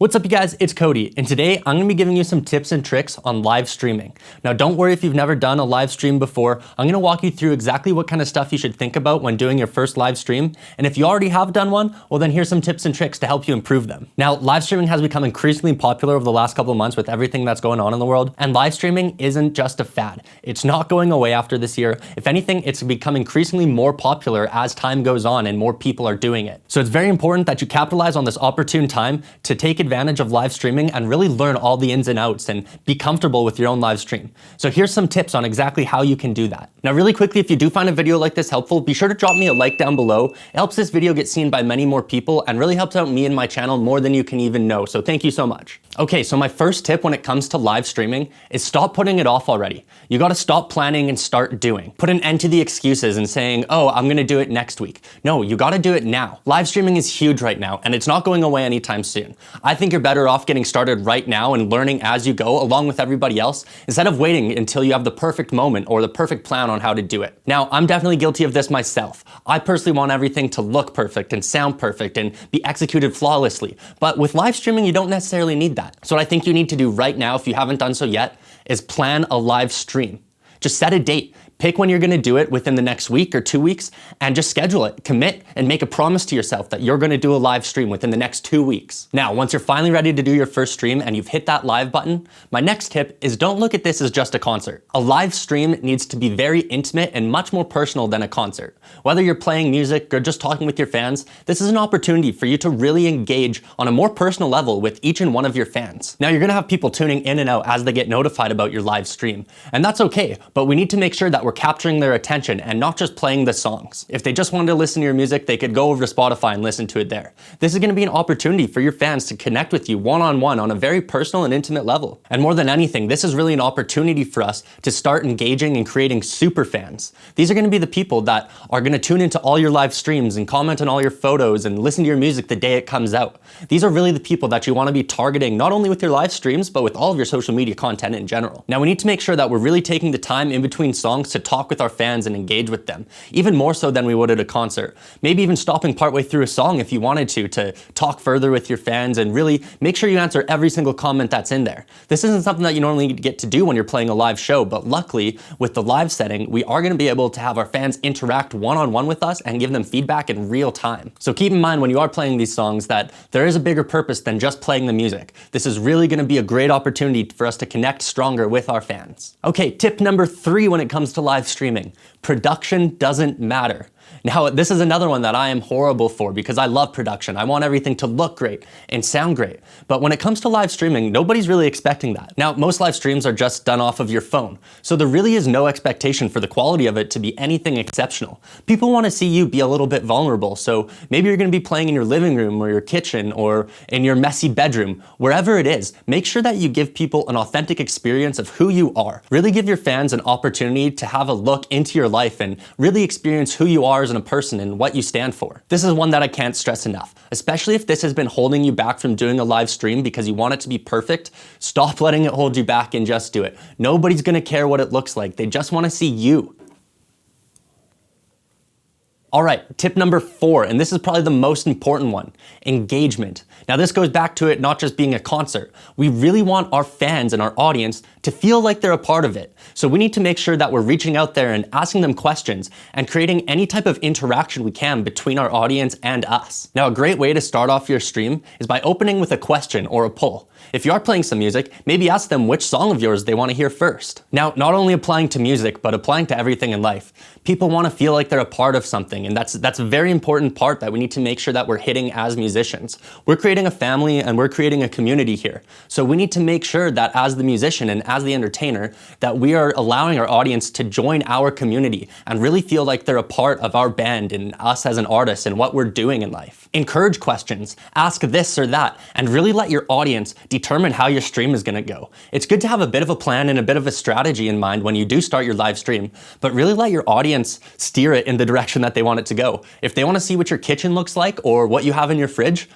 What's up you guys, it's Cody, and today I'm going to be giving you some tips and tricks on live streaming. Now don't worry if you've never done a live stream before, I'm going to walk you through exactly what kind of stuff you should think about when doing your first live stream, and if you already have done one, well then here's some tips and tricks to help you improve them. Now live streaming has become increasingly popular over the last couple of months with everything that's going on in the world, and live streaming isn't just a fad. It's not going away after this year. If anything, it's become increasingly more popular as time goes on and more people are doing it. So it's very important that you capitalize on this opportune time to take advantage of live streaming and really learn all the ins and outs and be comfortable with your own live stream. So here's some tips on exactly how you can do that. Now really quickly, if you do find a video like this helpful, be sure to drop me a like down below. It helps this video get seen by many more people and really helps out me and my channel more than you can even know. So thank you so much. Okay, so my first tip when it comes to live streaming is stop putting it off already. You gotta stop planning and start doing. Put an end to the excuses and saying, oh, I'm gonna do it next week. No, you gotta do it now. Live streaming is huge right now and it's not going away anytime soon. I think you're better off getting started right now and learning as you go along with everybody else instead of waiting until you have the perfect moment or the perfect plan on how to do it. Now, I'm definitely guilty of this myself. I personally want everything to look perfect and sound perfect and be executed flawlessly. But with live streaming, you don't necessarily need that. So what I think you need to do right now, if you haven't done so yet, is plan a live stream. Just set a date. Pick when you're gonna do it within the next week or 2 weeks and just schedule it, commit, and make a promise to yourself that you're gonna do a live stream within the next 2 weeks. Now, once you're finally ready to do your first stream and you've hit that live button, my next tip is don't look at this as just a concert. A live stream needs to be very intimate and much more personal than a concert. Whether you're playing music or just talking with your fans, this is an opportunity for you to really engage on a more personal level with each and one of your fans. Now, you're gonna have people tuning in and out as they get notified about your live stream, and that's okay, but we need to make sure that we're capturing their attention and not just playing the songs. If they just wanted to listen to your music, they could go over to Spotify and listen to it there. This is going to be an opportunity for your fans to connect with you one-on-one on a very personal and intimate level. And more than anything, this is really an opportunity for us to start engaging and creating super fans. These are going to be the people that are going to tune into all your live streams and comment on all your photos and listen to your music the day it comes out. These are really the people that you want to be targeting not only with your live streams, but with all of your social media content in general. Now we need to make sure that we're really taking the time in between songs to talk with our fans and engage with them, even more so than we would at a concert. Maybe even stopping partway through a song if you wanted to talk further with your fans and really make sure you answer every single comment that's in there. This isn't something that you normally get to do when you're playing a live show, but luckily with the live setting, we are going to be able to have our fans interact one-on-one with us and give them feedback in real time. So keep in mind when you are playing these songs that there is a bigger purpose than just playing the music. This is really going to be a great opportunity for us to connect stronger with our fans. Okay, tip number 3 when it comes to live streaming. Production doesn't matter. Now, this is another one that I am horrible for because I love production. I want everything to look great and sound great. But when it comes to live streaming, nobody's really expecting that. Now, most live streams are just done off of your phone. So there really is no expectation for the quality of it to be anything exceptional. People want to see you be a little bit vulnerable. So maybe you're going to be playing in your living room or your kitchen or in your messy bedroom, wherever it is. Make sure that you give people an authentic experience of who you are. Really give your fans an opportunity to have a look into your life and really experience who you are as a person and what you stand for. This is one that I can't stress enough, especially if this has been holding you back from doing a live stream because you want it to be perfect. Stop letting it hold you back and just do it. Nobody's gonna care what it looks like. They just wanna see you. All right, tip number 4, and this is probably the most important one, engagement. Now this goes back to it not just being a concert. We really want our fans and our audience to feel like they're a part of it. So we need to make sure that we're reaching out there and asking them questions and creating any type of interaction we can between our audience and us. Now a great way to start off your stream is by opening with a question or a poll. If you are playing some music, maybe ask them which song of yours they want to hear first. Now, not only applying to music, but applying to everything in life. People want to feel like they're a part of something, and that's a very important part that we need to make sure that we're hitting as musicians. We're creating a family and we're creating a community here. So we need to make sure that as the musician and as the entertainer, that we are allowing our audience to join our community and really feel like they're a part of our band and us as an artist and what we're doing in life. Encourage questions, ask this or that, and really let your audience determine how your stream is gonna go. It's good to have a bit of a plan and a bit of a strategy in mind when you do start your live stream, but really let your audience steer it in the direction that they want it to go. If they wanna see what your kitchen looks like or what you have in your fridge,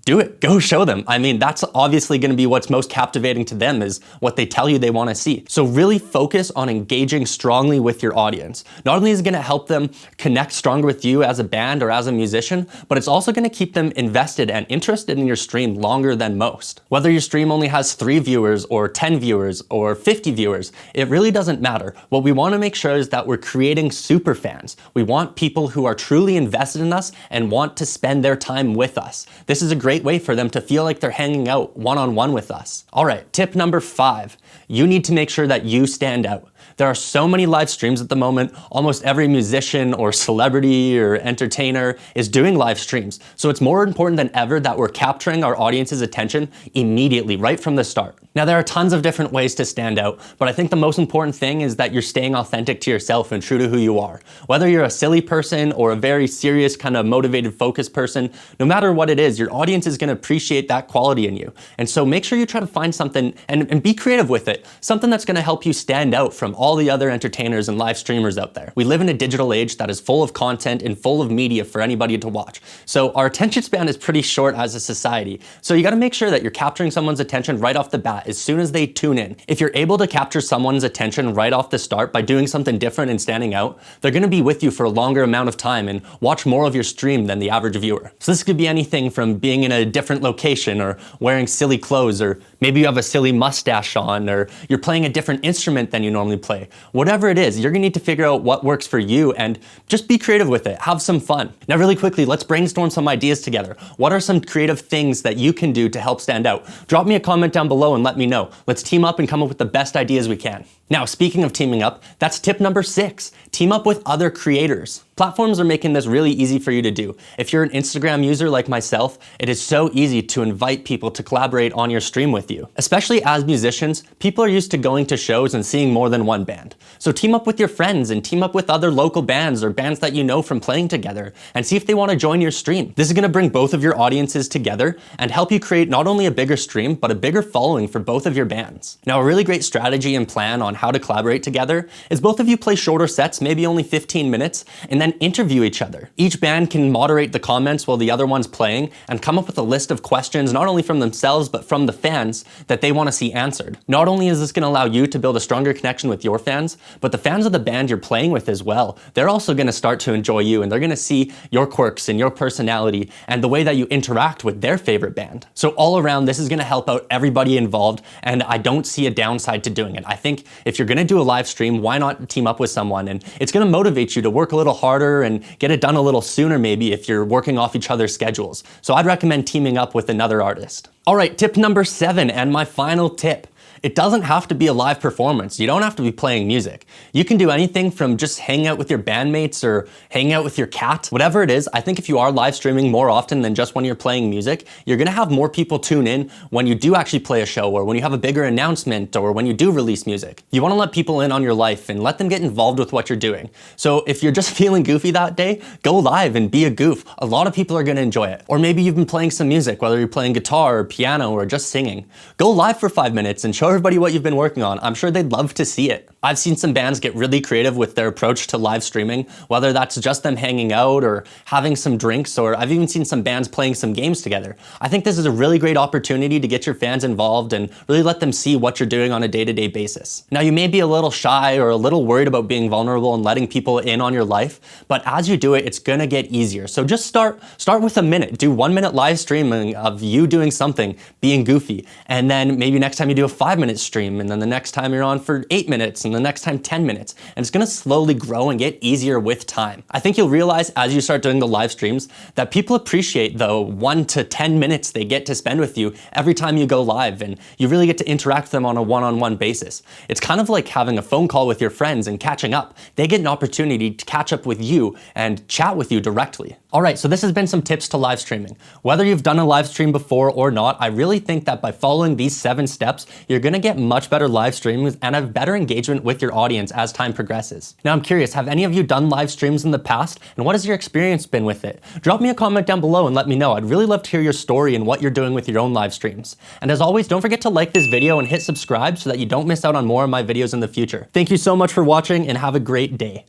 do it. Go show them. I mean, that's obviously going to be what's most captivating to them, is what they tell you they want to see. So really focus on engaging strongly with your audience. Not only is it going to help them connect stronger with you as a band or as a musician, but it's also going to keep them invested and interested in your stream longer than most. Whether your stream only has 3 viewers or 10 viewers or 50 viewers, it really doesn't matter. What we want to make sure is that we're creating super fans. We want people who are truly invested in us and want to spend their time with us. This is a great way for them to feel like they're hanging out one-on-one with us. All right, tip number 5, you need to make sure that you stand out. There are so many live streams at the moment. Almost every musician or celebrity or entertainer is doing live streams. So it's more important than ever that we're capturing our audience's attention immediately, right from the start. Now, there are tons of different ways to stand out, but I think the most important thing is that you're staying authentic to yourself and true to who you are. Whether you're a silly person or a very serious, kind of motivated, focused person, no matter what it is, your audience is going to appreciate that quality in you. And so make sure you try to find something and be creative with it, something that's going to help you stand out from all the other entertainers and live streamers out there. We live in a digital age that is full of content and full of media for anybody to watch. So our attention span is pretty short as a society. So you got to make sure that you're capturing someone's attention right off the bat as soon as they tune in. If you're able to capture someone's attention right off the start by doing something different and standing out, they're going to be with you for a longer amount of time and watch more of your stream than the average viewer. So this could be anything from being in a different location or wearing silly clothes, or maybe you have a silly mustache on, or you're playing a different instrument than you normally play. Whatever it is, you're gonna need to figure out what works for you and just be creative with it. Have some fun. Now, really quickly, let's brainstorm some ideas together. What are some creative things that you can do to help stand out? Drop me a comment down below and let me know. Let's team up and come up with the best ideas we can. Now, speaking of teaming up, that's tip number 6. Team up with other creators. Platforms are making this really easy for you to do. If you're an Instagram user like myself, it is so easy to invite people to collaborate on your stream with you. Especially as musicians, people are used to going to shows and seeing more than one band. So team up with your friends and team up with other local bands or bands that you know from playing together and see if they want to join your stream. This is going to bring both of your audiences together and help you create not only a bigger stream, but a bigger following for both of your bands. Now, a really great strategy and plan on how to collaborate together is both of you play shorter sets, maybe only 15 minutes, and then interview each other. Each band can moderate the comments while the other one's playing and come up with a list of questions, not only from themselves, but from the fans that they want to see answered. Not only is this going to allow you to build a stronger connection with your fans, but the fans of the band you're playing with as well. They're also going to start to enjoy you, and they're going to see your quirks and your personality and the way that you interact with their favorite band. So all around, this is going to help out everybody involved, and I don't see a downside to doing it. I think if you're going to do a live stream, why not team up with someone? And it's going to motivate you to work a little harder and get it done a little sooner maybe if you're working off each other's schedules. So I'd recommend teaming up with another artist. All right, tip number 7 and my final tip. It doesn't have to be a live performance. You don't have to be playing music. You can do anything from just hang out with your bandmates or hang out with your cat. Whatever it is, I think if you are live streaming more often than just when you're playing music, you're gonna have more people tune in when you do actually play a show or when you have a bigger announcement or when you do release music. You wanna let people in on your life and let them get involved with what you're doing. So if you're just feeling goofy that day, go live and be a goof. A lot of people are gonna enjoy it. Or maybe you've been playing some music, whether you're playing guitar or piano or just singing. Go live for 5 minutes and show everybody what you've been working on. I'm sure they'd love to see it. I've seen some bands get really creative with their approach to live streaming, whether that's just them hanging out or having some drinks, or I've even seen some bands playing some games together. I think this is a really great opportunity to get your fans involved and really let them see what you're doing on a day-to-day basis. Now, you may be a little shy or a little worried about being vulnerable and letting people in on your life, but as you do it, it's gonna get easier. So just start with a minute. Do 1 minute live streaming of you doing something, being goofy, and then maybe next time you do a 5-minute stream, and then the next time you're on for 8 minutes, and the next time 10 minutes. And it's gonna slowly grow and get easier with time. I think you'll realize as you start doing the live streams that people appreciate the 1 to 10 minutes they get to spend with you every time you go live, and you really get to interact with them on a one-on-one basis. It's kind of like having a phone call with your friends and catching up. They get an opportunity to catch up with you and chat with you directly. All right, so this has been some tips to live streaming. Whether you've done a live stream before or not, I really think that by following these 7 steps, you're gonna get much better live streams and have better engagement with your audience as time progresses. Now, I'm curious, have any of you done live streams in the past, and what has your experience been with it? Drop me a comment down below and let me know. I'd really love to hear your story and what you're doing with your own live streams. And as always, don't forget to like this video and hit subscribe so that you don't miss out on more of my videos in the future. Thank you so much for watching and have a great day.